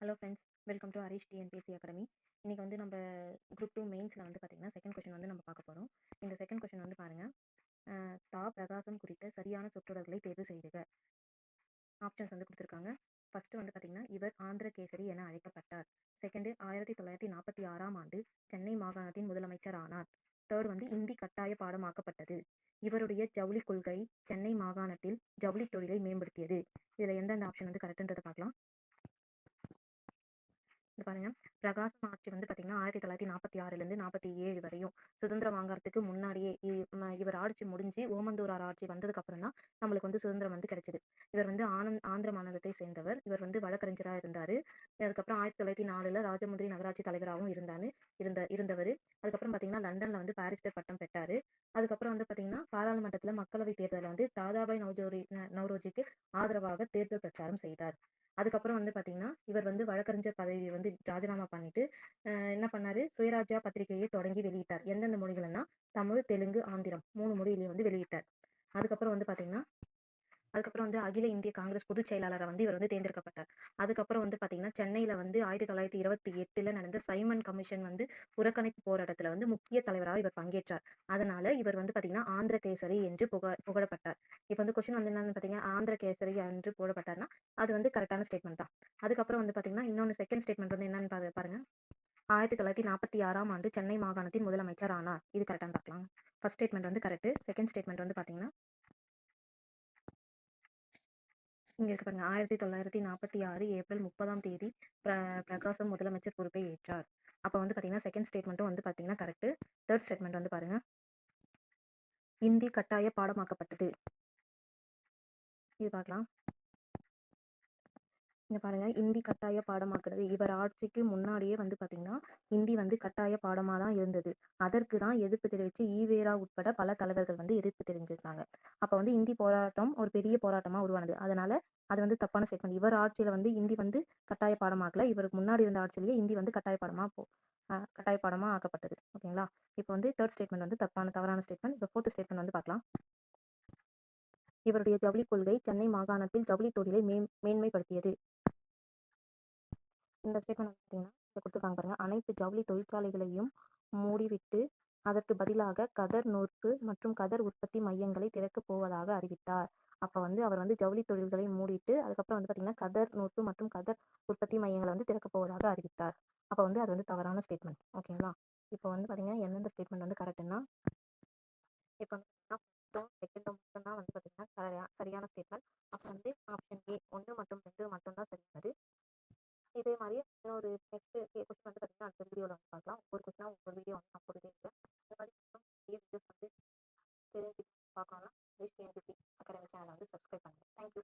Hello friends, welcome to Harish TNPSC academy. இன்னைக்கு வந்து நம்ம குரூப் 2 மெயின்ஸில் வந்து பார்த்தீங்கன்னா செகண்ட் கொஸ்டின் வந்து நம்ம பார்க்க போகிறோம். இந்த செகண்ட் கொஸ்டின் வந்து பாருங்கள், தா பிரகாசம் குறித்த சரியான சொற்றொடர்களை தேர்வு செய்துக. ஆப்ஷன்ஸ் வந்து கொடுத்துருக்காங்க. ஃபர்ஸ்ட் வந்து பார்த்தீங்கன்னா, இவர் ஆந்திர கேசரி என அழைக்கப்பட்டார். செகண்டு, 1946ஆம் ஆண்டு சென்னை மாகாணத்தின் முதலமைச்சர் ஆனார். தேர்ட் வந்து இந்தி கட்டாய பாடமாக்கப்பட்டது. இவருடைய ஜவுளி கொள்கை சென்னை மாகாணத்தில் ஜவுளி தொழிலை மேம்படுத்தியது. இதில் எந்தெந்த ஆப்ஷன் வந்து கரெக்டுன்றதை பார்க்கலாம். இது பாருங்க, பிரகாசம் ஆட்சி வந்து பார்த்தீங்கன்னா 1946லேருந்து 47 வரையும் சுதந்திரம் வாங்குறதுக்கு முன்னாடியே இவர் ஆட்சி முடிஞ்சு ஓமந்தூரார் ஆட்சி வந்ததுக்கு அப்புறம் தான் நம்மளுக்கு வந்து சுதந்திரம் வந்து கிடைச்சது. இவர் வந்து ஆந்திர மாநிலத்தை சேர்ந்தவர். இவர் வந்து வழக்கறிஞராக இருந்தார். அதுக்கப்புறம் 1904ல் ராஜமுந்திரி நகராட்சி தலைவராகவும் இருந்தவர். அதுக்கப்புறம் பார்த்தீங்கன்னா லண்டனில் வந்து பாரிஸ்டர் பட்டம் பெற்றார். அதுக்கப்புறம் வந்து பார்த்தீங்கன்னா பாராளுமன்றத்தில் மக்களவைத் தேர்தலில் வந்து தாதாபாய் நவ்ரோஜிக்கு ஆதரவாக தேர்தல் பிரச்சாரம் செய்தார். அதுக்கப்புறம் வந்து பார்த்தீங்கன்னா இவர் வந்து வழக்கறிஞர் பதவியை வந்து ராஜினாமா பண்ணிட்டு என்ன பண்ணாரு, சுயராஜ்யா பத்திரிகையை தொடங்கி வெளியிட்டார். எந்தெந்த மொழிகள்னா தமிழ், தெலுங்கு, ஆந்திரம் 3 மொழியிலையும் வந்து வெளியிட்டார். அதுக்கப்புறம் வந்து பார்த்தீங்கன்னா அகில இந்திய காங்கிரஸ் பொதுச் செயலாளரை வந்து இவர் வந்து தேர்ந்தெடுக்கப்பட்டார். அதுக்கப்புறம் வந்து பார்த்தீங்கன்னா சென்னையில் வந்து 1928ல் நடந்த சைமன் கமிஷன் வந்து புறக்கணிப்பு போராட்டத்தில் வந்து முக்கிய தலைவராக இவர் பங்கேற்றார். அதனால இவர் வந்து பார்த்தீங்கன்னா ஆந்திர கேசரி என்று புகழப்பட்டார். இப்போ வந்து கொஸ்டின் வந்து என்னன்னு பார்த்தீங்கன்னா ஆந்திர கேசரி என்று புகழப்பட்டார்னா அது வந்து கரெக்டான ஸ்டேட்மெண்ட் தான். அதுக்கப்புறம் வந்து பார்த்தீங்கன்னா இன்னொன்று செகண்ட் ஸ்டேட்மெண்ட் வந்து என்னன்னு பாருங்க. 1946ஆம் ஆண்டு சென்னை மாகாணத்தின் முதலமைச்சர் ஆனார். இது கரெக்டானு பார்க்கலாம். ஃபர்ஸ்ட் ஸ்டேட்மெண்ட் வந்து கரெக்ட். செகண்ட் ஸ்டேட்மெண்ட் வந்து பார்த்தீங்கன்னா இங்க இருக்கு பாருங்க, 1946 ஏப்ரல் 30ஆம் தேதி பிரகாசம் முதலமைச்சர் பொறுப்பை ஏற்றார். அப்போ வந்து பார்த்தீங்கன்னா செகண்ட் ஸ்டேட்மெண்ட்டும் வந்து பார்த்தீங்கன்னா கரெக்ட். தேர்ட் ஸ்டேட்மெண்ட் வந்து பாருங்க, இந்தி கட்டாய பாடமாக்கப்பட்டது. இது பார்க்கலாம். இங்க பாருங்க, இந்தி கட்டாய பாடமாக்குறது. இவர் ஆட்சிக்கு முன்னாடியே வந்து பார்த்தீங்கன்னா ஹிந்தி வந்து கட்டாய பாடமாக தான் இருந்தது. அதற்கு தான் எதிர்ப்பு தெரிவித்து ஈவேரா உட்பட பல தலைவர்கள் வந்து எதிர்ப்பு தெரிவிச்சிருக்காங்க. அப்போ வந்து இந்தி போராட்டம் ஒரு பெரிய போராட்டமாக உருவானது. அதனால அது வந்து தப்பான ஸ்டேட்மெண்ட். இவர் ஆட்சியில் வந்து ஹிந்தி வந்து கட்டாய பாடமாக்கல. இவருக்கு முன்னாடி இருந்த ஆட்சியிலேயே ஹிந்தி வந்து கட்டாய பாடமாக ஆக்கப்பட்டது. ஓகேங்களா. இப்போ வந்து தேர்ட் ஸ்டேட்மெண்ட் வந்து தவறான ஸ்டேட்மெண்ட். இப்போ ஃபோர்த் ஸ்டேட்மெண்ட் வந்து பார்க்கலாம். இவருடைய ஜவுளி கொள்கை சென்னை மாகாணத்தில் ஜவுளி தொழிலை மேன்மைப்படுத்தியது. இந்த ஸ்டேட்மெண்ட் பார்த்தீங்கன்னா இதை கொடுத்துருக்காங்க பாருங்க, அனைத்து ஜவுளி தொழிற்சாலைகளையும் மூடிவிட்டு அதற்கு பதிலாக கதர் நூற்பு மற்றும் கதர் உற்பத்தி மையங்களை திறக்கப் போவதாக அறிவித்தார். அப்போ வந்து அவர் வந்து ஜவுளி தொழில்களை மூடிட்டு அதுக்கப்புறம் வந்து பார்த்தீங்கன்னா கதர் நூற்பு மற்றும் கதர் உற்பத்தி மையங்களை வந்து திறக்கப் போவதாக அறிவித்தார். அப்போ வந்து அது வந்து தவறான ஸ்டேட்மெண்ட். ஓகேங்களா. இப்போ வந்து பார்த்தீங்கன்னா எந்தெந்த ஸ்டேட்மெண்ட் வந்து கரெக்டுன்னா, இப்போ வந்து செகண்டும் மட்டும்தான் வந்து பார்த்தீங்கன்னா சரியான ஸ்டேட்மெண்ட். அப்போ வந்து ஆப்ஷன் ஏ 1 மற்றும் 2 மட்டும்தான் சரியானது. இதே மாதிரி இன்னொரு நெக்ஸ்ட் கொஸ்டின் வந்து பார்த்தீங்கன்னா அடுத்த வீடியோவில் வந்து பார்க்கலாம். ஒரு கொஸ்டினா ஒவ்வொரு வீடியோ வந்து நான் போட்டுட்டே இருக்கேன். இந்த மாதிரி வீடியோஸ் வந்து தெரிஞ்சு பார்க்கணும்னா அகாடமி சேனலை வந்து சப்ஸ்கிரைப் பண்ணுங்கள். தேங்க்யூ.